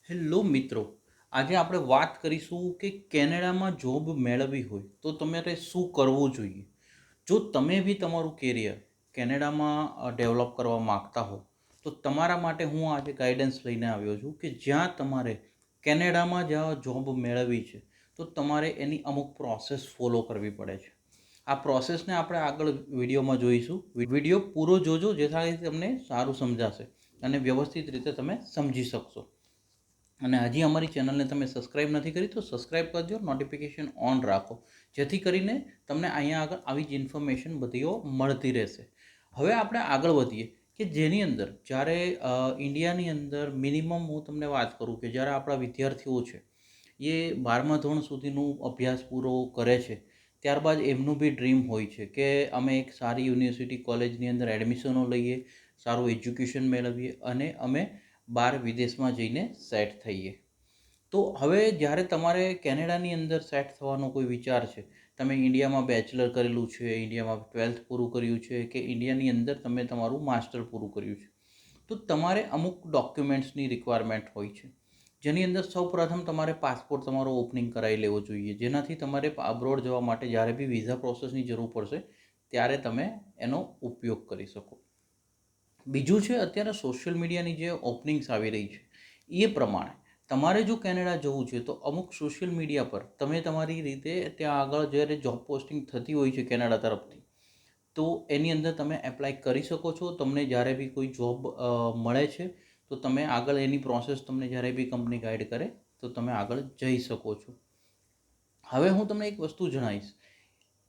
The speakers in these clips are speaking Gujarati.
હેલો મિત્રો, આજે આપણે વાત કરીશું કે કેનેડામાં જોબ મેળવવી હોય તો તમારે શું કરવું જોઈએ. જો તમે બી તમારું કેરિયર કેનેડામાં ડેવલપ કરવા માગતા હો તો તમારા માટે હું આજે ગાઈડન્સ લઈને આવ્યો છું કે જ્યાં તમારે કેનેડામાં જ્યાં જોબ મેળવવી છે તો તમારે એની અમુક પ્રોસેસ ફોલો કરવી પડે છે. આ પ્રોસેસને આપણે આગળ વિડીયોમાં જોઈશું. વિડીયો પૂરો જોજો જેથી તમને સારું સમજાશે અને વ્યવસ્થિત રીતે તમે સમજી શકશો. અને હજી અમારી ચેનલને તમે સબસ્ક્રાઈબ નથી કરી તો સબસ્ક્રાઈબ કરજો, નોટિફિકેશન ઓન રાખો જેથી કરીને તમને અહીંયા આગળ આવી જ ઇન્ફોર્મેશન બધીઓ મળતી રહેશે. હવે આપણે આગળ વધીએ કે જેની અંદર જ્યારે ઇન્ડિયાની અંદર મિનિમમ હું તમને વાત કરું કે જ્યારે આપણા વિદ્યાર્થીઓ છે એ 12મા ધોરણ સુધીનું અભ્યાસ પૂરો કરે છે ત્યારબાદ એમનું બી ડ્રીમ હોય છે કે અમે એક સારી યુનિવર્સિટી કોલેજની અંદર એડમિશનો લઈએ, સારું એજ્યુકેશન મેળવીએ અને અમે બહાર વિદેશમાં જઈને સેટ થઈએ. તો હવે જ્યારે તમારે કેનેડાની અંદર સેટ થવાનો કોઈ વિચાર છે, તમે ઇન્ડિયામાં બેચલર કરેલું છે, ઇન્ડિયામાં 12th પૂરું કર્યું છે કે ઇન્ડિયાની અંદર તમે તમારું માસ્ટર પૂરું કર્યું છે, તો તમારે અમુક ડોક્યુમેન્ટ્સની રિક્વાયરમેન્ટ હોય છે. જેની અંદર સૌપ્રથમ તમારે પાસપોર્ટ તમારો ઓપનિંગ કરાવી લેવો જોઈએ, જેનાથી તમારે અબ્રોડ જવા માટે જ્યારે બી વિઝા પ્રોસેસની જરૂર પડશે ત્યારે તમે એનો ઉપયોગ કરી શકો. બીજું છે અત્યારે સોશિયલ મીડિયાની જે ઓપનિંગ્સ આવી રહી છે એ પ્રમાણે તમારે જો કેનેડા જવું છે તો અમુક સોશિયલ મીડિયા પર તમે તમારી રીતે ત્યાં આગળ જ્યારે જોબ પોસ્ટિંગ થતી હોય છે કેનેડા તરફથી તો એની અંદર તમે એપ્લાય કરી શકો છો. તમને જ્યારે બી કોઈ જોબ મળે છે તો તમે આગળ એની પ્રોસેસ તમને જ્યારે બી કંપની ગાઈડ કરે તો તમે આગળ જઈ શકો છો. હવે હું તમને એક વસ્તુ જણાવીશ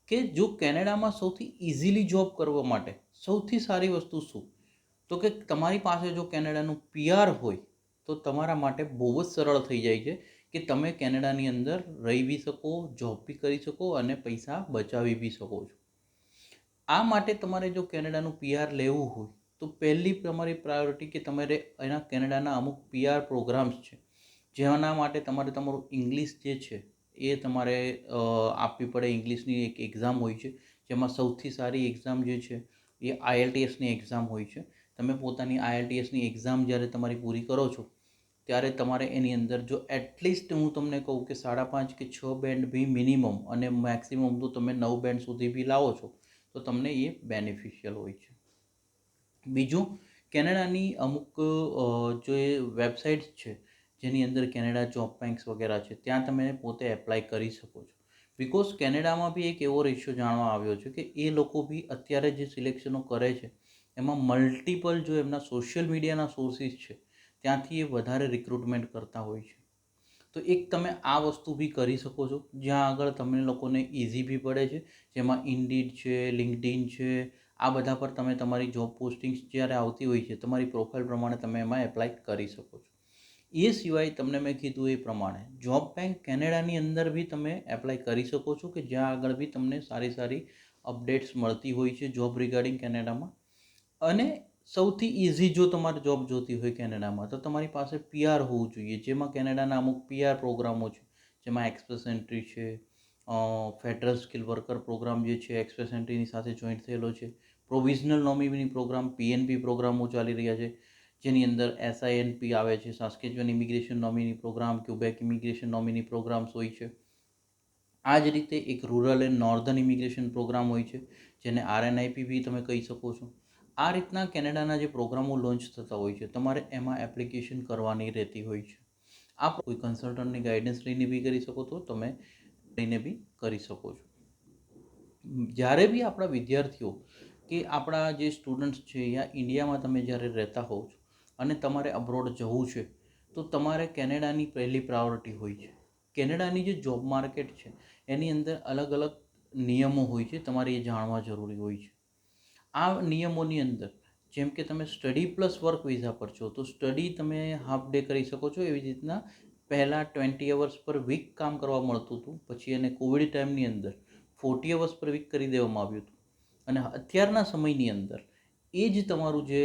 કે જો કેનેડામાં સૌથી ઇઝીલી જોબ કરવા માટે સૌથી સારી વસ્તુ શું, તો કે તમારી પાસે જો કેનેડાનું પીઆર હોય તો તમારા માટે બહુ જ સરળ થઈ જાય છે કે તમે કેનેડાની અંદર રહી બી શકો, જોબ બી કરી શકો અને પૈસા બચાવી બી શકો છો. આ માટે તમારે જો કેનેડાનું પીઆર લેવું હોય તો પહેલી તમારી પ્રાયોરિટી કે તમારે એના કેનેડાના અમુક પીઆર પ્રોગ્રામ્સ છે જેના માટે તમારે તમારું ઇંગ્લિશ જે છે એ તમારે આપવી પડે. ઇંગ્લિશની એક એક્ઝામ હોય છે જેમાં સૌથી સારી એક્ઝામ જે છે એ આઈએલટીએસની એક્ઝામ હોય છે. તમે પોતાની આઈએલટીએસની એક્ઝામ જ્યારે તમારી પૂરી કરો છો ત્યારે તમારે એની અંદર જો એટલીસ્ટ હું તમને કહું કે 5.5 કે 6 બેન્ડ બી મિનિમમ અને મેક્સિમમ તો તમે 9 બેન્ડ સુધી બી લાવો છો તો તમને એ બેનિફિશિયલ હોય છે. બીજું, કેનેડાની અમુક જે વેબસાઇટ્સ છે જેની અંદર કેનેડા જોબ બેંક્સ વગેરે છે ત્યાં તમે પોતે એપ્લાય કરી શકો છો. બિકોઝ કેનેડામાં બી એક એવો રેશિયો જાણવા આવ્યો છે કે એ લોકો બી અત્યારે જે સિલેક્શનો કરે છે એમાં મલ્ટિપલ જો એમના સોશિયલ મીડિયાના સોર્સિસ છે ત્યાંથી એ વધારે રિક્રુટમેન્ટ કરતા હોય છે. તો એક તમે આ વસ્તુ બી કરી શકો છો જ્યાં આગળ તમને લોકોને ઇઝી બી પડે છે, જેમાં ઇન્ડીડ છે, લિંક્ડઇન છે, આ બધા પર તમે તમારી જોબ પોસ્ટિંગ્સ જ્યારે આવતી હોય છે તમારી પ્રોફાઇલ પ્રમાણે તમે એમાં એપ્લાય કરી શકો છો. એ સિવાય તમને મેં કીધું એ પ્રમાણે જોબ બેંક કેનેડાની અંદર બી તમે એપ્લાય કરી શકો છો કે જ્યાં આગળ બી તમને સારી સારી અપડેટ્સ મળતી હોય છે જોબ રિગાર્ડિંગ કેનેડામાં. અને સૌથી ઇઝી જો તમારે જોબ જોતી હોય કેનેડામાં તો તમારી પાસે પીઆર હોવું જોઈએ, જેમાં કેનેડાના અમુક પીઆર પ્રોગ્રામો છે જેમાં એક્સપ્રેસ એન્ટ્રી છે, ફેડરલ સ્કિલ વર્કર પ્રોગ્રામ જે છે એક્સપ્રેસ એન્ટ્રીની સાથે જોઈન્ટ થયેલો છે, પ્રોવિઝનલ નોમિની પ્રોગ્રામ પીએનપી પ્રોગ્રામો ચાલી રહ્યા છે જેની અંદર એસઆઈએનપી આવે છે, Saskatchewan immigration nominee program, Quebec immigration nominee programs હોય છે. આ જ રીતે એક rural and northern immigration program હોય છે જેને આરએનઆઈપી બી તમે કહી શકો છો. આ રીતના કેનેડાના જે પ્રોગ્રામો લોન્ચ થતા હોય છે તમારે એમાં એપ્લિકેશન કરવાની રહેતી હોય છે. આ કોઈ કન્સલ્ટન્ટની ગાઈડન્સ લઈને બી કરી શકો છો, તમે લઈને બી કરી શકો છો. જ્યારે બી આપણા વિદ્યાર્થીઓ કે આપણા જે સ્ટુડન્ટ્સ છે યા ઇન્ડિયામાં તમે જ્યારે રહેતા હોવ છો અને તમારે અબ્રોડ જવું છે તો તમારે કેનેડાની પહેલી પ્રાયોરિટી હોય છે. કેનેડાની જે જોબ માર્કેટ છે એની અંદર અલગ અલગ નિયમો હોય છે, તમારે એ જાણવા જરૂરી હોય છે. આ નિયમોની અંદર જેમ કે તમે સ્ટડી પ્લસ વર્ક વિઝા પર છો તો સ્ટડી તમે હાફ ડે કરી શકો છો. એવી રીતના પહેલાં 20 અવર્સ પર વીક કામ કરવા મળતું હતું, પછી એને કોવિડ ટાઈમની અંદર 40 અવર્સ પર વીક કરી દેવામાં આવ્યું હતું અને અત્યારના સમયની અંદર એ જ તમારું જે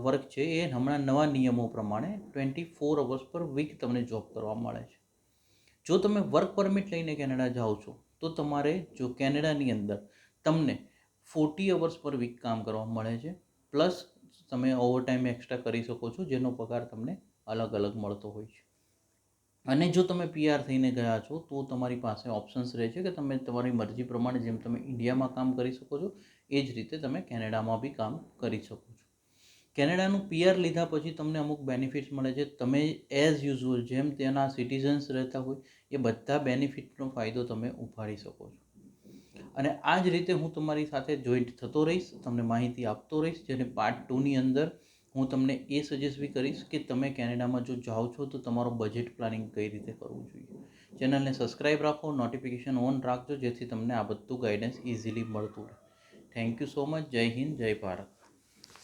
વર્ક છે એ હમણાં નવા નિયમો પ્રમાણે 24 અવર્સ પર વીક તમને જોબ કરવા મળે છે. જો તમે વર્ક પરમિટ લઈને કેનેડા જાઓ છો તો તમારે જો કેનેડાની અંદર તમને 40 અવર્સ પર વીક કામ કરવા મળે છે, પ્લસ તમે ઓવરટાઈમ એક્સ્ટ્રા કરી શકો છો જેનો પગાર તમને અલગ અલગ મળતો હોય છે. અને જો તમે પીઆર થઈને ગયા છો તો તમારી પાસે ઓપ્શન્સ રહે છે કે તમે તમારી મરજી પ્રમાણે જેમ તમે ઇન્ડિયામાં કામ કરી શકો છો એ જ રીતે તમે કેનેડામાં બી કામ કરી શકો છો. કેનેડાનું પીઆર લીધા પછી તમને અમુક બેનિફિટ્સ મળે છે. તમે એઝ યુઝ્યુઅલ જેમ ત્યાંના સિટીઝન્સ રહેતા હોય એ બધા બેનિફિટનો ફાયદો તમે ઉપાડી શકો છો. અને આ જ રીતે હું તમારી સાથે જોઈન્ટ થતો રહીશ, તમને માહિતી આપતો રહીશ, જેને પાર્ટ 2ની અંદર હું તમને એ સજેસ્ટ બી કરીશ કે તમે કેનેડામાં જો જાઓ છો તો તમારો બજેટ પ્લાનિંગ કઈ રીતે કરવું જોઈએ. ચેનલને સબસ્ક્રાઈબ રાખો, નોટિફિકેશન ઓન રાખજો, જેથી તમને આ બધું ગાઈડન્સ ઇઝીલી મળતું રહે. Thank you so much. જય હિન્દ, જય ભારત.